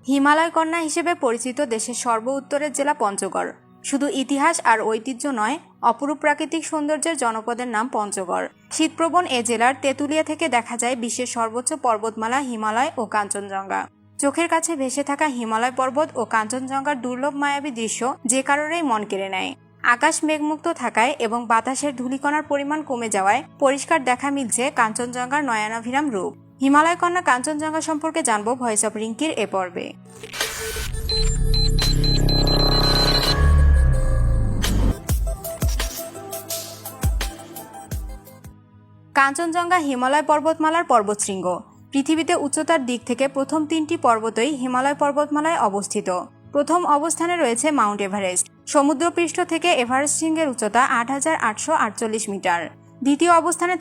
হিমালয় কন্যা হিসেবে পরিচিত দেশের সর্ব উত্তরের জেলা পঞ্চগড়। শুধু ইতিহাস আর ঐতিহ্য নয়, অপরূপ প্রাকৃতিক সৌন্দর্যের জনপদের নাম পঞ্চগড়। শীতপ্রবণ এ জেলার তেঁতুলিয়া থেকে দেখা যায় বিশ্বের সর্বোচ্চ পর্বতমালা হিমালয় ও কাঞ্চনজঙ্ঘা। চোখের কাছে ভেসে থাকা হিমালয় পর্বত ও কাঞ্চনজঙ্ঘার দুর্লভ মায়াবী দৃশ্য যে কারণেই মন কেড়ে নেয়। আকাশ মেঘমুক্ত থাকায় এবং বাতাসের ধূলিকণার পরিমাণ কমে যাওয়ায় পরিষ্কার দেখা মিলছে কাঞ্চনজঙ্ঘার নয়নাভিরাম রূপ। হিমালয় কন্যা কাঞ্চনজঙ্ঘা সম্পর্কে জানবো ভয়েস অফ রিঙ্কির এ পর্বে। কাঞ্চনজঙ্ঘা হিমালয় পর্বতমালার পর্বতশৃঙ্গ। পৃথিবীতে উচ্চতার দিক থেকে প্রথম 3টি পর্বতই হিমালয় পর্বতমালায় অবস্থিত। প্রথম অবস্থানে রয়েছে মাউন্ট এভারেস্ট। সমুদ্রপৃষ্ঠ থেকে এভারেস্ট শৃঙ্গের উচ্চতা 8,848 মিটার। দ্বিতীয় অবস্থানে